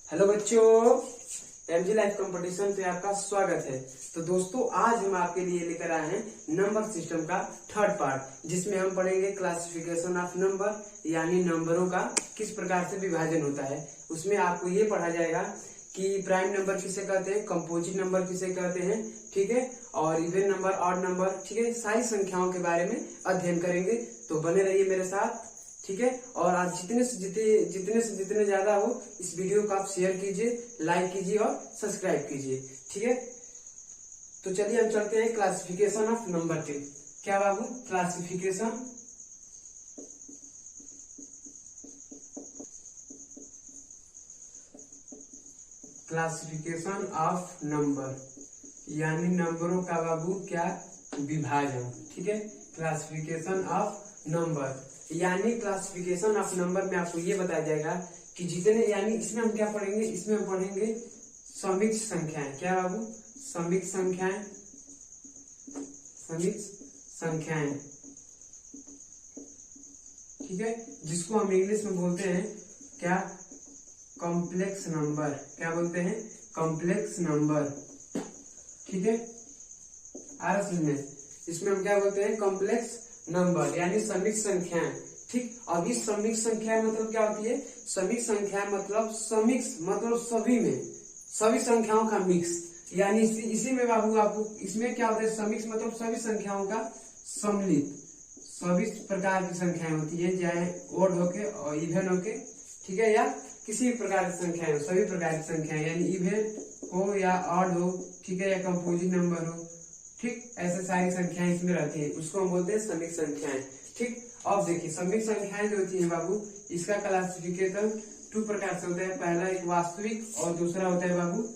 Hello बच्चों, MG life competition पे आपका स्वागत है। तो दोस्तों, आज हम आपके लिए लेकर आए हैं नंबर सिस्टम का थर्ड पार्ट, जिसमें हम पढ़ेंगे क्लासिफिकेशन ऑफ नंबर, यानी नंबरों का किस प्रकार से विभाजन होता है। उसमें आपको ये पढ़ा जाएगा कि प्राइम नंबर किसे कहते हैं, कंपोजिट नंबर किसे कहते हैं, ठीक है, और इवन नंबर, ऑड नंबर, ठीक है, सारी संख्याओं के बारे में अध्ययन करेंगे। तो बने रहिए मेरे साथ, ठीक है। और आज जितने से जितने ज्यादा हो इस वीडियो को आप शेयर कीजिए, लाइक कीजिए और सब्सक्राइब कीजिए, ठीक है। तो चलिए हम चलते हैं क्लासिफिकेशन ऑफ नंबर पे। क्या बाबू, क्लासिफिकेशन ऑफ नंबर, यानी नंबरों का बाबू क्या विभाजन, ठीक है। क्लासिफिकेशन ऑफ नंबर यानी क्लासिफिकेशन ऑफ नंबर में आपको ये बताया जाएगा कि जितने, यानी इसमें हम क्या पढ़ेंगे, इसमें हम पढ़ेंगे समिश्र संख्याएं। क्या बाबू, समिश्र संख्याएं, ठीक है, जिसको हम इंग्लिश में बोलते हैं क्या, कॉम्प्लेक्स नंबर। क्या बोलते हैं, कॉम्प्लेक्स नंबर, ठीक है। इसमें हम क्या बोलते हैं, कॉम्प्लेक्स नंबर यानी समिश्र संख्याएं, ठीक। अब इस समिश्र संख्या मतलब क्या होती है, समिश्र संख्या मतलब समिश्र मतलब सभी में, सभी संख्याओं का मिक्स, यानी इसी में बाबू आपको इसमें क्या होता है, समिश्र मतलब सभी संख्याओं का सम्मिलित, सभी प्रकार की संख्याएं होती है, चाहे ओड होके और इवन होके, ठीक है, या किसी भी प्रकार की संख्याएं हो, सभी प्रकार की संख्याएं, यानी इवन हो या ऑड हो, ठीक है, या कंपोजिट नंबर हो, ठीक, ऐसे सारी संख्याएं इसमें रहती है, उसको हम बोलते हैं समिश्र संख्याएं, ठीक। अब देखिए, समिश्र संख्याएं जो होती है बाबू, इसका क्लासिफिकेशन टू प्रकार से होता है। पहला एक वास्तविक और दूसरा होता है बाबू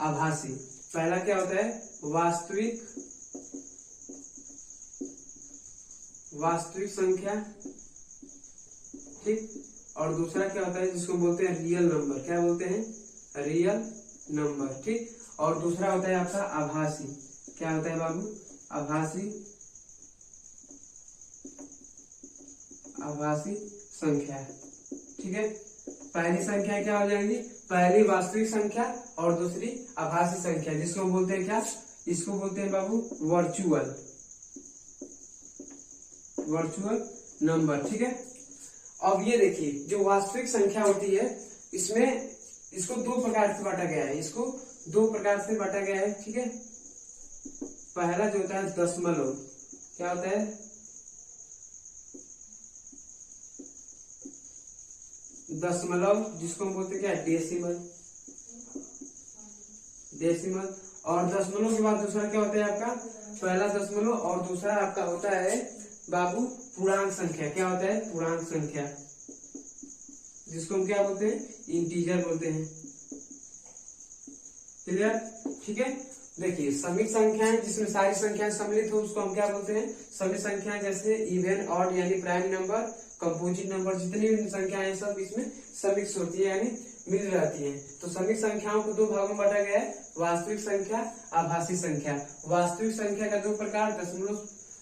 आभासी। पहला क्या होता है, वास्तविक संख्या, ठीक, और दूसरा क्या होता है जिसको बोलते हैं रियल नंबर। क्या बोलते हैं, रियल नंबर, ठीक। और दूसरा होता है आपका आभासी। क्या होता है बाबू, आभासी संख्या, ठीक है। पहली संख्या क्या हो जाएंगी, पहली वास्तविक संख्या और दूसरी आभासी संख्या, जिसको बोलते हैं क्या, इसको बोलते हैं बाबू वर्चुअल नंबर, ठीक है। अब ये देखिए, जो वास्तविक संख्या होती है इसमें इसको दो प्रकार से बांटा गया है, ठीक है। पहला जो होता है दशमलव। क्या होता है, दशमलव, जिसको हम बोलते हैं क्या, डेसिमल। और दशमलव के बाद दूसरा क्या होता है आपका, पहला दशमलव और दूसरा आपका होता है बाबू पूर्णांक संख्या। क्या होता है, पूर्णांक संख्या, जिसको हम क्या बोलते हैं, इंटीजर बोलते हैं। क्लियर, ठीक है। देखिए, समिश्र संख्याएं जिसमें सारी संख्याएं सम्मिलित हो उसको हम क्या बोलते हैं, समिश्र संख्याएं, जैसे इवन, ऑड यानी प्राइम नंबर, कंपोजिट नंबर, जितनी भी संख्याएं सब इसमें समिश्र होती है, यानी मिल रहती हैं। तो समिश्र संख्याओं को दो भागों में बांटा गया है, वास्तविक संख्या, आभासी संख्या। वास्तविक संख्या का दो प्रकार,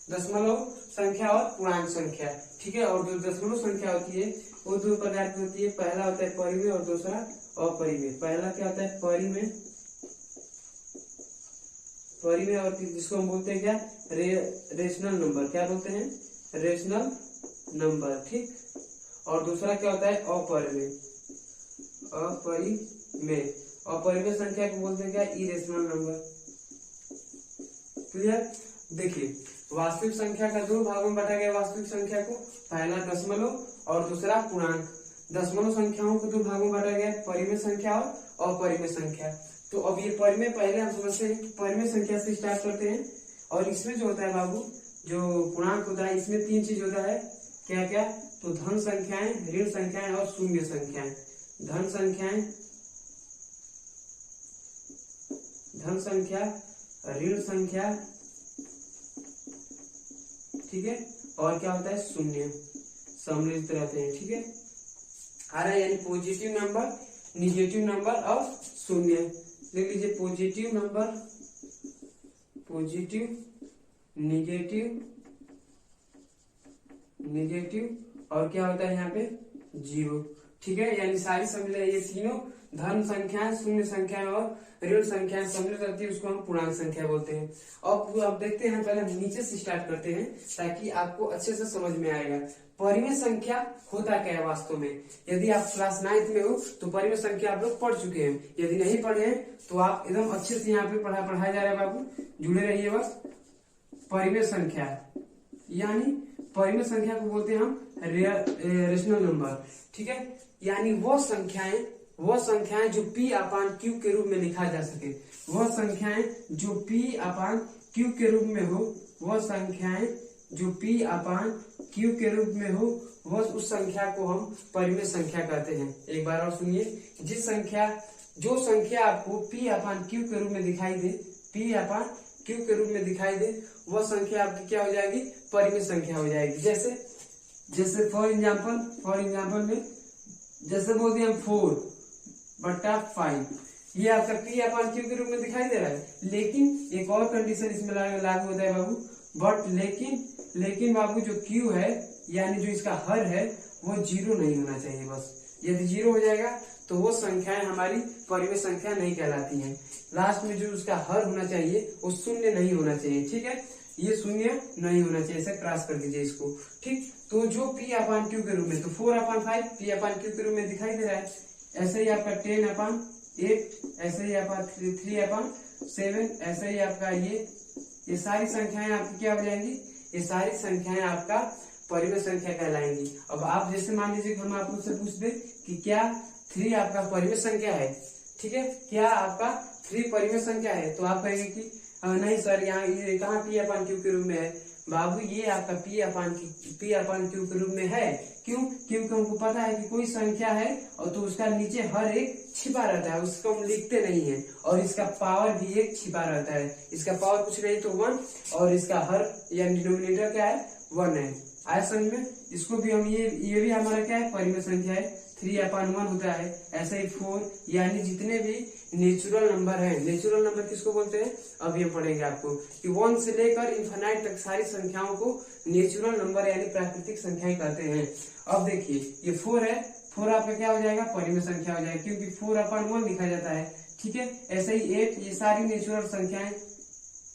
दशमलव संख्या और पूर्णांक संख्या, ठीक है। और जो दशमलव संख्या होती है वो दो प्रकार की होती है, पहला होता है परिमेय और दूसरा अपरिमेय। पहला क्या होता है, परिमेय, और जिसको हम बोलते हैं क्या, रेशनल नंबर। क्या बोलते हैं, रेशनल नंबर, ठीक। और दूसरा क्या होता है, अपरिमेय संख्या को बोलते हैं क्या, इरेशनल नंबर। क्लियर। देखिए, वास्तविक संख्या का दो भागों में बांटा गया वास्तविक संख्या को, पहला दशमलव और दूसरा पूर्णांक। दशमलव संख्याओं को दो भागों में बांटा गया, परिमेय संख्या और अपरिमेय संख्या। तो अब ये परिमेय, पहले हम समझते हैं कि परिमेय संख्या से स्टार्ट करते हैं। और इसमें जो होता है बाबू, जो पूर्णांक होता है, इसमें तीन चीज होता है। क्या क्या, तो धन संख्याएं, ऋण संख्याएं और शून्य संख्याएं। धन संख्या, ऋण संख्या, ठीक है, और क्या होता है, शून्य सम्मिलित रहते हैं, ठीक है। आ रहा है, यानी पॉजिटिव नंबर, निगेटिव नंबर और शून्य। देख लीजिए, पॉजिटिव नंबर, निगेटिव और क्या होता है यहाँ पे, जीरो। ठीक है, यानी सारी सम्मिलित ये तीनों धन संख्याएं, शून्य संख्याएं और ऋण संख्याएं सम्मिलित रहती है, उसको हम पूर्णांक संख्या बोलते हैं। अब देखते हैं, पहले हम नीचे से स्टार्ट करते हैं ताकि आपको अच्छे से समझ में आएगा परिमेय संख्या होता क्या है वास्तव में। यदि आप क्लास 9th में हो तो परिमेय संख्या आप लोग पढ़ चुके हैं, यदि नहीं पढ़े हैं तो आप एकदम अच्छे से यहाँ पे पढ़ाया जा रहा है बाबू, जुड़े रहिए बस। परिमेय संख्या यानी परिमेय संख्या को बोलते हैं हम रेशनल नंबर, ठीक है, यानी वो संख्याएं जो P अपान Q के रूप में लिखा जा सके, वह संख्याएं जो P अपान Q के रूप में हो, वह संख्याएं जो P अपान Q के रूप में हो, वह उस संख्या को हम परिमेय संख्या कहते हैं। एक बार और सुनिए, जो संख्या आपको P अपान Q के रूप में दिखाई दे, P अपान Q के रूप में दिखाई दे, वह संख्या आपकी क्या हो जाएगी, परिमेय संख्या हो जाएगी। जैसे फॉर एग्जाम्पल में जैसे बोलते हैं 4/5, ये आपका P अपान Q के रूप में दिखाई दे रहा है, लेकिन एक और कंडीशन इसमें लागू होता है बाबू, लेकिन बाबू जो Q है यानी जो इसका हर है वो 0 नहीं होना चाहिए। बस यदि 0 हो जाएगा तो वो संख्याएं हमारी परिमेय संख्या नहीं कहलाती हैं। लास्ट में जो उसका हर होना चाहिए वो शून्य नहीं होना चाहिए, ठीक है, ये शून्य नहीं होना चाहिए, ऐसे क्रॉस कर दीजिए इसको, ठीक। तो जो P अपान Q के रूप में, तो 4/5 P अपान Q के रूप में दिखाई दे रहा है। ऐसे ही आपका 10/8, ऐसे ही आपका 3/7, ऐसे ही आपका ये सारी संख्याएं आपकी क्या हो जाएंगी, ये सारी संख्याएं आपका परिमेय संख्या कहलाएंगी। अब आप जैसे मान लीजिए हम आपसे पूछ दे कि क्या 3 आपका परिमेय संख्या है, ठीक है, क्या आपका 3 परिमेय संख्या है, तो आप कहेंगे कि नहीं सर, यहाँ ये कहाँ P अपान Q के रूप में है। बाबू ये आपका P अपान Q के रूप में है, क्यों, क्योंकि हमको पता है कि कोई संख्या है और तो उसका नीचे हर एक छिपा रहता है, उसको हम लिखते नहीं है, और इसका पावर भी एक छिपा रहता है। इसका पावर कुछ नहीं तो 1, और इसका हर या डिनोमिनेटर क्या है, 1 है। आया समझ में, इसको भी हम ये भी हमारा क्या है, परिमेय संख्या है, 3/1 होता है। ऐसे ही 4, यानी जितने भी नेचुरल नंबर है, नेचुरल नंबर किसको बोलते हैं, अभी हम पढ़ेंगे आपको कि 1 से लेकर इनफाइनाइट तक सारी संख्याओं को नेचुरल नंबर यानी प्राकृतिक संख्याएं कहते हैं। अब देखिए ये 4 है, 4 आपका क्या हो जाएगा, परिमेय संख्या हो जाएगा, क्योंकि 4/1 लिखा जाता है, ठीक है। ऐसे ही 8, ये सारी नेचुरल संख्याएं,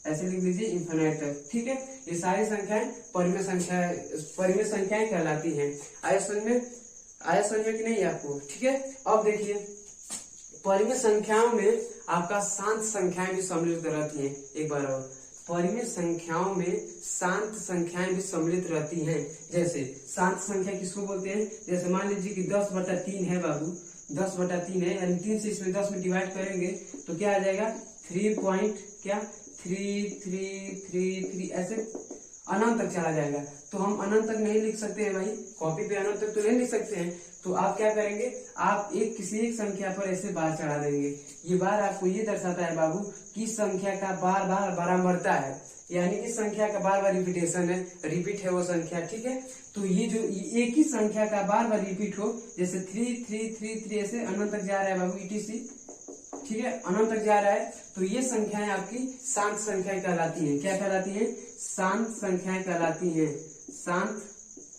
ऐसे लिख लीजिए इनफाइनाइट तक, ठीक है, ये सारी संख्याएं परिमेय संख्याएं कहलाती हैं। आया समझ में कि नहीं आपको, ठीक है। अब देखिए परिमेय संख्याओं में आपका शांत संख्याएं भी सम्मिलित रहती हैं। एक बार और, परिमेय संख्याओं में शांत संख्याएं भी सम्मिलित रहती हैं। जैसे शांत संख्या किसको बोलते हैं, जैसे मान लीजिए कि 10/3 है बाबू, 10/3 है, यानी 3 से इसमें 10 में डिवाइड करेंगे तो क्या आ जाएगा, 3.333 ऐसे अनंत तक चला जाएगा। तो हम अनंत तक नहीं लिख सकते हैं भाई, कॉपी पे अनंत तक तो नहीं लिख सकते हैं, तो आप क्या करेंगे, आप किसी एक संख्या पर ऐसे बार चढ़ा देंगे। ये बार आपको ये दर्शाता है बाबू कि संख्या का बार बार बारंबारता है, यानी कि संख्या का बार बार रिपीटेशन है, रिपीट है वो संख्या, ठीक है। तो ये जो एक ही संख्या का बार बार रिपीट हो, जैसे 3 ऐसे अनंत तक जा रहा है बाबू, ETC, ठीक है, अनंत तक जा रहा है, तो ये संख्याएं आपकी शांत संख्याएं कहलाती हैं। क्या कहलाती हैं, शांत संख्याएं कहलाती हैं, शांत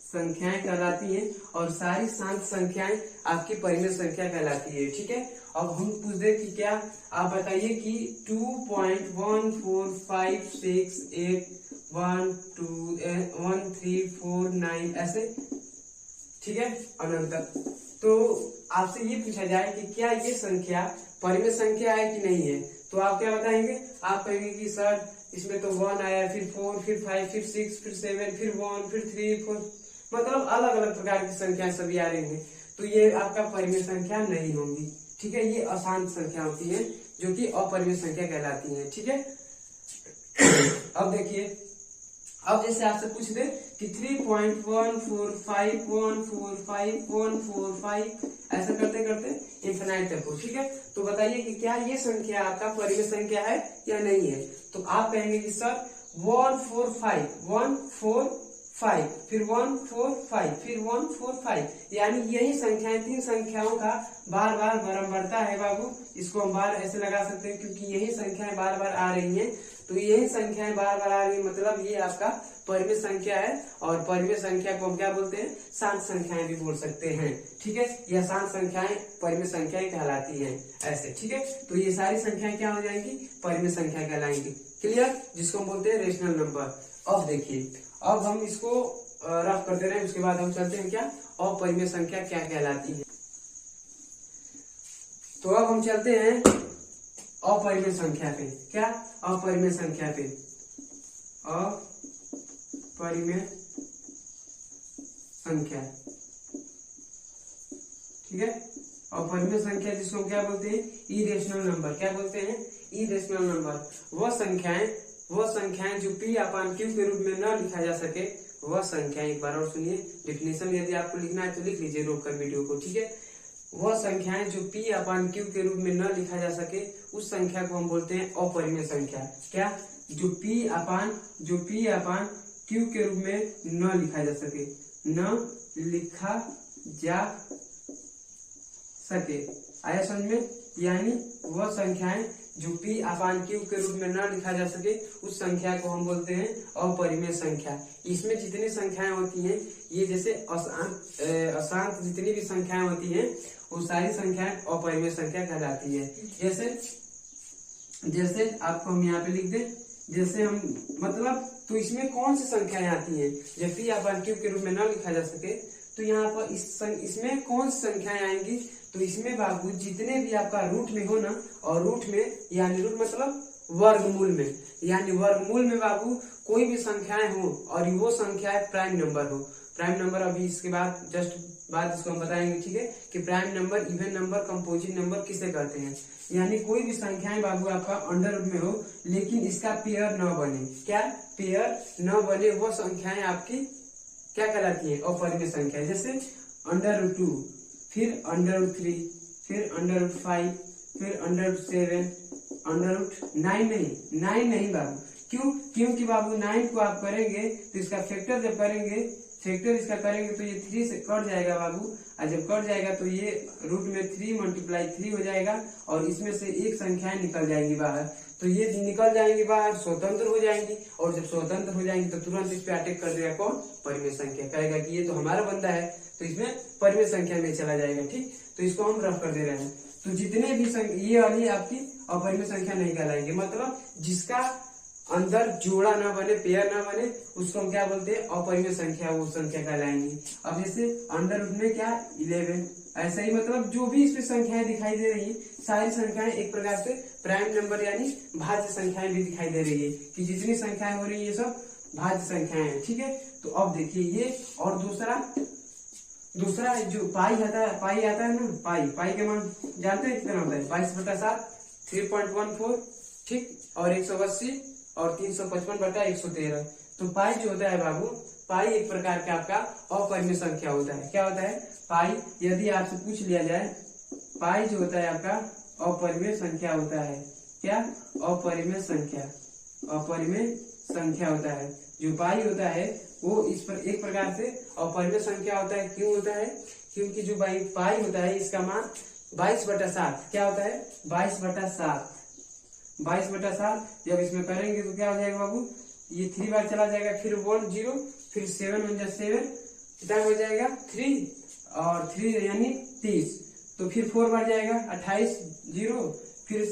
संख्याएं कहलाती हैं, और सारी शांत संख्याएं आपकी परिमेय संख्या कहलाती है, ठीक है। अब हम पूछ दे कि क्या, आप बताइए कि 2.14568121349 ऐसे, ठीक है, अनंत तक। तो आपसे ये पूछा जाए कि क्या ये संख्या परिमेय संख्या है कि नहीं है, तो आप क्या बताएंगे, आप कहेंगे कि सर इसमें तो 1 आया, फिर 4, फिर 5, फिर 6, फिर 7, फिर 1, फिर 3, 4, मतलब अलग अलग प्रकार की संख्याएं सभी आ रही हैं, तो ये आपका परिमेय संख्या नहीं होंगी, ठीक है। ये अशांत संख्या होती है जो कि अपरिमेय संख्या कहलाती है, ठीक है। अब देखिए, अब जैसे आपसे पूछ दे कि 3.145145145 ऐसा करते करते इनफिनाइट तक हो, ठीक है। तो बताइए कि क्या ये संख्या आपका परिमेय संख्या है या नहीं है, तो आप कहेंगे कि सर 145, फिर 145, फिर 145, यानी यही संख्याएं, 3 संख्याओं का बार बार बारंबारता है बाबू, इसको हम बार ऐसे लगा सकते हैं क्योंकि यही संख्याएं बार बार आ रही हैं, तो यही संख्याएं बार बार आ रही है, मतलब ये आपका परिमेय संख्या है। और परिमेय संख्या को हम क्या बोलते हैं, शांत संख्याएं भी बोल सकते हैं। ठीक है, यह शांत संख्याएं परिमेय संख्याएं कहलाती हैं ऐसे। ठीक है, तो ये सारी संख्याएं क्या हो जाएंगी, परिमेय संख्या कहलाएंगी। क्लियर, जिसको हम बोलते हैं रेशनल नंबर। अब देखिए, अब हम इसको रफ करते रहे, उसके बाद हम चलते हैं क्या, अपरिमेय संख्या क्या कहलाती है। तो अब हम चलते हैं अपरिमेय संख्या पे। क्या, अपरिमेय संख्या पे, अपरिमेय संख्या। ठीक है, अपरिमेय संख्या जिसको हम क्या बोलते हैं, इरेशनल नंबर। क्या बोलते हैं, इरेशनल नंबर। वह संख्याएं जो पी अपान क्यू के रूप में न लिखा जा सके, वह संख्याएं, एक बार और सुनिए डिफिनेशन, यदि आपको लिखना है तो लिख लीजिए रोक कर वीडियो को। ठीक है, वह संख्याएं जो पी अपान क्यू के रूप में न लिखा जा सके, उस संख्या को हम बोलते हैं अपरिमेय संख्या। क्या, जो पी अपान क्यू के रूप में न लिखा जा सके, न लिखा जा सके। आया समझ में, यानी वह संख्याएं जो पी अपान क्यू के रूप में न लिखा जा सके, उस संख्या को हम बोलते हैं अपरिमेय संख्या। इसमें जितनी संख्याएं होती हैं, ये जैसे अशांत जितनी भी संख्याएं होती हैं, वो सारी संख्याएं अपरिमेय संख्या कहलाती है। जैसे आपको हम यहाँ पे लिख दें, जैसे हम मतलब, तो इसमें कौन सी संख्याएं आती हैं जब पी अपान क्यू के रूप में न लिखा जा सके, तो यहाँ पर इसमें कौन सी संख्याएं आएंगी, तो इसमें बाबू जितने भी आपका रूट में हो ना, और रूट में यानी रूट मतलब वर्गमूल में, यानी वर्गमूल में बाबू कोई भी संख्याएं हो और वो संख्याएं प्राइम नंबर हो। प्राइम नंबर अभी इसके बाद जस्ट बाद इसको हम बताएंगे। ठीक है, कि prime number, even number, composite number किसे कहते हैं। यानी कोई भी संख्याएं बाबू आपका अंडर रूट में हो, लेकिन इसका पेयर न बने। क्या, पेयर न बने, वो संख्याएं आपकी क्या कहलाती है, अपरिमेय संख्या। जैसे अंडर रूट 2, फिर अंडर रूट 3, फिर अंडर रूट 5, फिर अंडर रूट 7, अंडर रूट 9 नहीं बाबू। क्यों, क्योंकि बाबू 9 को आप करेंगे तो इसका फैक्टर जब करेंगे, फैक्टर इसका करेंगे तो ये 3 से कट जाएगा बाबू, और जब कट जाएगा तो ये रूट में 3 × 3 हो जाएगा, और इसमें से एक संख्याएं निकल जाएंगी बाहर। तो ये निकल जाएंगी बाहर, स्वतंत्र हो जाएंगी, और जब स्वतंत्र हो जाएंगी तो तुरंत इस पे अटैक कर देगा कौन, परिमेय संख्या। कहेगा कि ये तो हमारा बंदा है, तो इसमें परिमेय संख्या में चला जाएगा। ठीक, तो इसको हम रफ कर दे रहे हैं। तो जितने भी ये वाली आपकी अपरिमेय संख्या नहीं कहलाएंगे, मतलब जिसका अंदर जोड़ा ना बने, पेयर ना बने, उसको हम क्या बोलते हैं, अपरिमेय संख्या, वो संख्या कहलाएंगी। अब जैसे अंडर रूट में क्या 11, ऐसा ही मतलब जो भी इसमें संख्याएं दिखाई दे रही है, सारी संख्याएं एक प्रकार से प्राइम नंबर यानी भाज्य संख्याएं भी दिखाई दे रही है, कि जितनी संख्याएं हो रही है ये सब भाज्य संख्याएं हैं। ठीक है, तो अब देखिए ये, और दूसरा जो पाई आता है ना, पाई के मान जानते हैं कितना होता है, 22/7, 3.14। ठीक, और 180 और 355/113। तो पाई जो होता है बाबू, पाई एक प्रकार का आपका अपरिमेय संख्या होता है। क्या होता है, पाई, यदि आपसे पूछ लिया जाए, पाई जो होता है आपका अपरिमेय संख्या होता है। क्या, अपरिमेय संख्या होता है। जो पाई होता है वो इस पर एक प्रकार से अपरिमेय संख्या होता है। क्यों होता है, क्योंकि जो पाई होता है इसका मान 22/7 क्या होता है, 22/7। 22/7 जब इसमें करेंगे तो क्या हो जाएगा बाबू, ये 3 बार चला जाएगा, फिर 1 0, फिर 7 × 7 कितना हो जाएगा 3, और 3 यानी 30, तो फिर 4 बार जाएगा 28 0, फिर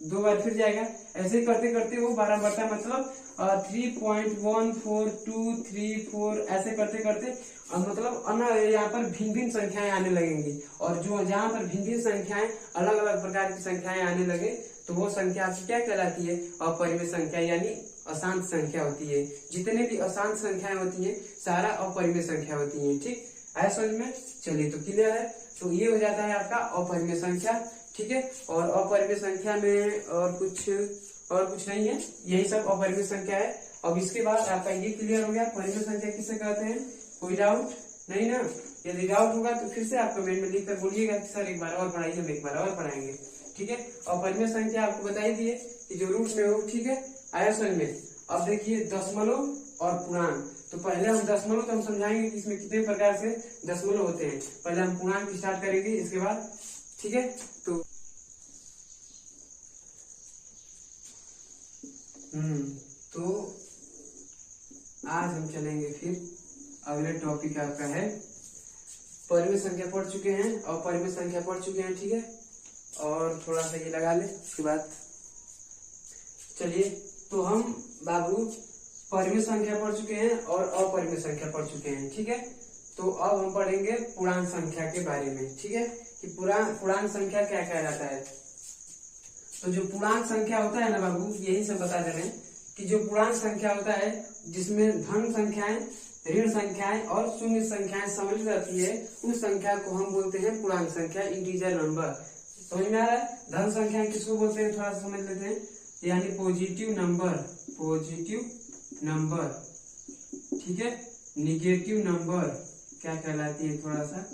2 बार फिर जाएगा। ऐसे करते करते वो 12 बढ़ता है, मतलब 3.142334 ऐसे करते करते मतलब यहाँ पर भिन्न भिन्न संख्याएं आने लगेंगी। और जो जहाँ पर भिन्न भिन्न संख्याएं, अलग अलग प्रकार की संख्याएं आने लगे, तो वो संख्या आपकी क्या कहलाती है, अपरिमेय संख्या यानी अशांत संख्या होती है। जितने भी अशांत संख्याएं होती हैं सारा अपरिमेय संख्या होती है। ठीक, आया समझ में, चलिए तो क्लियर है। तो ये हो जाता है आपका अपरिमेय संख्या। ठीक है, और अपरिमेय संख्या में और कुछ नहीं है, यही सब अपरिमेय संख्या है। अब इसके बाद आपका ये क्लियर हो गया, परिमेय संख्या किसे कहते हैं, कोई डाउट नहीं ना। यदि डाउट होगा तो फिर से आप कमेंट में लिखकर बोलिएगा कि सर एक बार और पढ़ाइए, हम एक बार और पढ़ाएंगे। ठीक है, और परिमेय संख्या आपको बताई दिए कि जो रूट में हो। ठीक है, आया समझ में। अब देखिए दशमलव और पूर्णांक। तो पहले हम दशमलव तो हम समझाएंगे कि इसमें कितने प्रकार से दशमलव होते हैं, पहले हम पूर्णांक स्टार्ट करेंगे इसके बाद। ठीक है, तो तो आज हम चलेंगे फिर अगले टॉपिक आपका है परिमेय संख्या पढ़ चुके हैं और परिमेय संख्या पढ़ चुके हैं, ठीक है। और थोड़ा सा ये लगा ले, उसके बाद चलिए। तो हम बाबू परिमेय संख्या पढ़ चुके हैं और अपरिमेय संख्या पढ़ चुके हैं, ठीक है। तो अब हम पढ़ेंगे पूर्णांक संख्या के बारे में, ठीक है, कि पूर्णांक संख्या क्या कहलाता है। तो जो पूर्णांक संख्या होता है ना बाबू, यही सब बता दे रहे हैं कि जो पूर्णांक संख्या होता है जिसमें धन संख्याएं, ऋण संख्याएं और शून्य संख्याएं सम्मिलित रहती है, उस संख्या को हम बोलते हैं पूर्णांक संख्या, इंटीजर नंबर। समझ में आ रहा है? धन संख्या किसको बोलते हैं, थोड़ा सा समझ लेते हैं, यानी पॉजिटिव नंबर, ठीक है। निगेटिव नंबर क्या कहलाती है, थोड़ा सा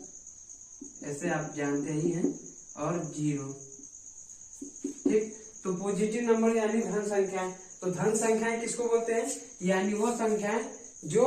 ऐसे आप जानते ही हैं, और जीरो, ठीक। तो पॉजिटिव नंबर यानी धन संख्याएं। तो धन संख्याएं किसको बोलते हैं, यानी वो संख्याएं जो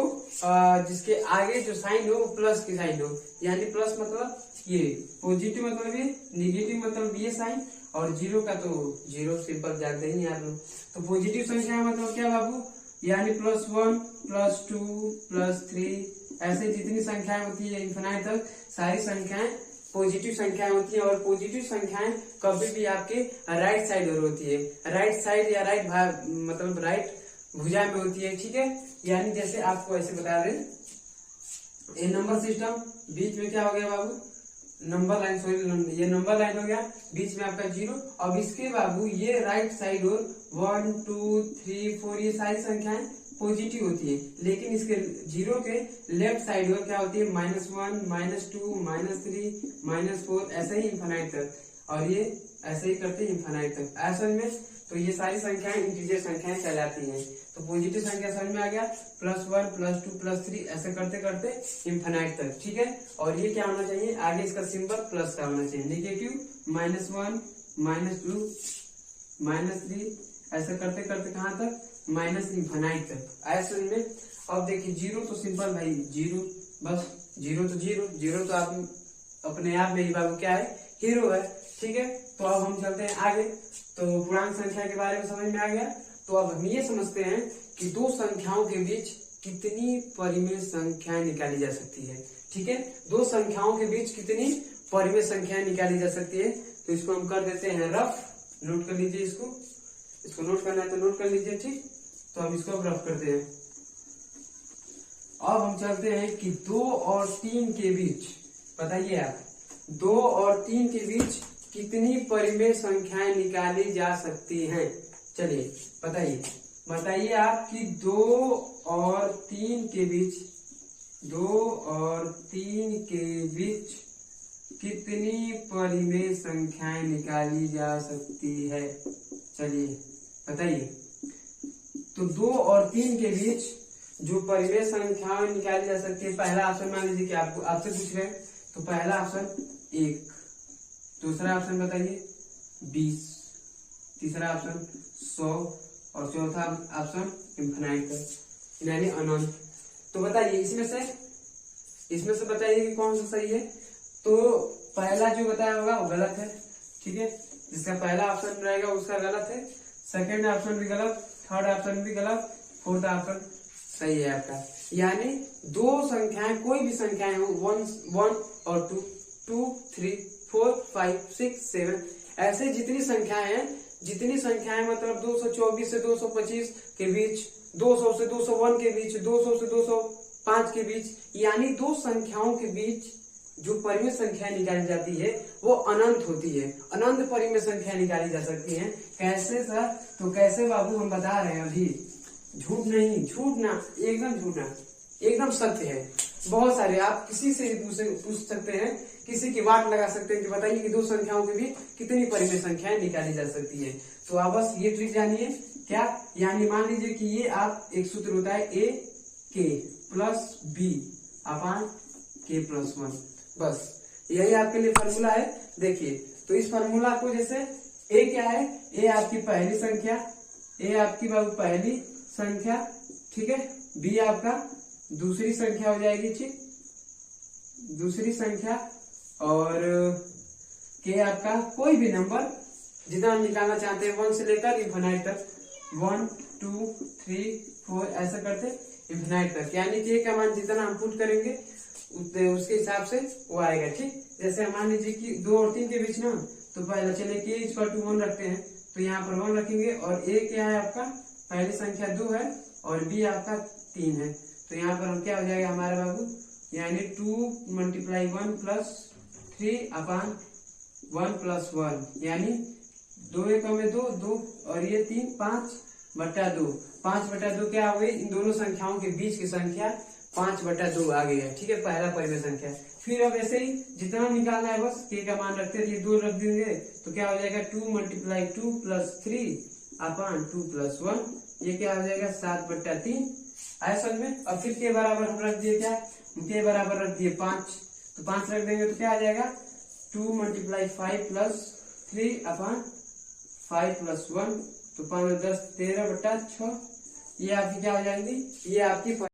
जिसके आगे जो साइन हो प्लस की साइन हो, यानी प्लस मतलब ये, पॉजिटिव मतलब ये, निगेटिव मतलब ये साइन, और जीरो का तो जीरो सिंपल जानते ही आप लोग। तो पॉजिटिव संख्या मतलब क्या बाबू, यानी +1, +2, +3, ऐसे जितनी संख्याएं होती है इनफिनाइट तक, सारी संख्याएं पॉजिटिव संख्याएं होती है। और पॉजिटिव संख्याएं कभी भी आपके राइट साइड और होती है, राइट साइड या राइट भाग मतलब राइट भुजा में होती है, ठीक है। यानी जैसे आपको ऐसे बता रहे, ये नंबर सिस्टम, बीच में क्या हो गया बाबू, नंबर लाइन, सॉरी ये नंबर लाइन हो गया, बीच में आपका जीरो। अब इसके बाबू ये राइट साइड और 1, 2, 3, 4 ये सारी संख्याएं पॉजिटिव होती है, लेकिन इसके जीरो के लेफ्ट साइड और क्या होती है, -1, -2, -3, -4, ऐसे ही इनफिनाइट तक, और ये ऐसे ही करते हैं इनफिनाइट तक। ऐसे में तो ये सारी संख्याएं इंटीजर संख्याएं कहलाती हैं। तो पॉजिटिव संख्या समझ में आ गया, +1, +2, +3 ऐसे करते करते इनफिनाइट तक, ठीक है। और ये क्या होना चाहिए, आगे इसका सिंबल प्लस का होना चाहिए। नेगेटिव -1, -2, -3 ऐसे करते करते कहां तक, माइनस इनफिनाइट तक। ऐसे में अब देखिए जीरो तो सिंपल भाई, जीरो बस, जीरो तो आप अपने आप में ही बाबू क्या है, हीरो है, ठीक है। तो अब हम चलते हैं आगे। तो पूर्णांक संख्या के बारे में समझ में आ गया। तो अब हम ये समझते हैं कि दो संख्याओं के बीच कितनी परिमेय संख्याएं निकाली जा सकती है, ठीक है। दो संख्याओं के बीच कितनी परिमेय संख्याएं निकाली जा सकती है। तो इसको हम कर देते हैं रफ, नोट कर लीजिए, इसको नोट करना है तो नोट कर लीजिए, ठीक। तो हम इसको रफ करते हैं। अब हम चलते हैं कि 2 और 3 के बीच, बताइए आप, 2 और 3 के बीच कितनी परिमेय संख्याएं निकाली जा सकती हैं। चलिए बताइए आप कि 2 और 3 के बीच कितनी परिमेय संख्याएं निकाली जा सकती है। चलिए बताइए। तो 2 और 3 के बीच जो परिमेय संख्याएं निकाली जा सकती है, पहला ऑप्शन मान लीजिए कि आपसे पूछ रहे हैं, तो पहला ऑप्शन 1, दूसरा ऑप्शन बताइए 20, तीसरा ऑप्शन 100 और चौथा ऑप्शन इनफिनाइट यानी अनंत। तो बताइए इसमें से बताइए कि कौन सा सही है। तो पहला जो बताया होगा वो गलत है, ठीक है। जिसका पहला ऑप्शन रहेगा उसका गलत है, सेकंड ऑप्शन भी गलत, थर्ड ऑप्शन भी गलत, फोर्थ ऑप्शन सही है आपका। यानी दो संख्याएं, कोई भी संख्याएं हो, 1 और 2, 3, 4, 5, 6, 7 ऐसे जितनी संख्याएं मतलब 224 से 225 के बीच, 200 से 201 के बीच, 200 से 205 के बीच, यानी दो संख्याओं के बीच जो परिमेय संख्या निकाली जाती है वो अनंत होती है। अनंत परिमेय संख्या निकाली जा सकती है। कैसे सर? तो कैसे बाबू हम बता रहे हैं अभी, झूठ नहीं, एकदम सत्य है। बहुत सारे आप किसी से पूछ सकते हैं, किसी की वाट लगा सकते हैं कि बताइए कि दो संख्याओं के बीच कितनी परिमेय संख्याएं निकाली जा सकती है। तो आप बस ये ट्रिक जानिए क्या, यानी मान लीजिए कि ये आप एक सूत्र होता है a k plus b upon k plus 1, बस यही आपके लिए फॉर्मूला है। देखिए तो इस फॉर्मूला को जैसे a क्या है, a आपकी पहली संख्या, a आपकी बाबू पहली संख्या, ठीक है, b आपका दूसरी संख्या हो जाएगी, ठीक, दूसरी संख्या, और k आपका कोई भी नंबर जितना हम निकालना चाहते हैं 1 से लेकर इनफिनिट तक, 1, 2 3 4 ऐसा करते इन्फिनाइट तक, यानी कि का मान जितना हम पुट करेंगे उसके हिसाब से वो आएगा। ठीक, जैसे मान लीजिए कि 2 और 3 के बीच ना, तो पहले चलिए k इक्वल टू 1 रखते हैं, तो यहाँ पर 1 रखेंगे और a क्या है आपका, पहली संख्या 2 है और b आपका 3 है, तो यहाँ पर हम क्या हो जाएगा हमारे बाबू, यानी 2 × 1 + 3 अपान 1 + 1, यानी 2 एकम में 2 2 और ये 3 5/2, 5/2 क्या हो गई, इन दोनों संख्याओं के बीच की संख्या 5/2 आ गई है। ठीक है, पहला परिमेय संख्या। फिर अब ऐसे ही जितना निकालना है बस k का मान रखते हैं, 2 रख देंगे तो क्या हो जाएगा 2 × 2 + 3 अपान 2 + 1, ये क्या हो जाएगा 7/3 आया समझ में। अब फिर के बराबर हम रख दिए, क्या के बराबर रख दिए 5, तो 5 रख देंगे तो क्या आ जाएगा 2 × 5 + 3 अपान 5 + 1, तो 5 10 13/6, ये आपकी क्या हो जाएंगी, ये आपकी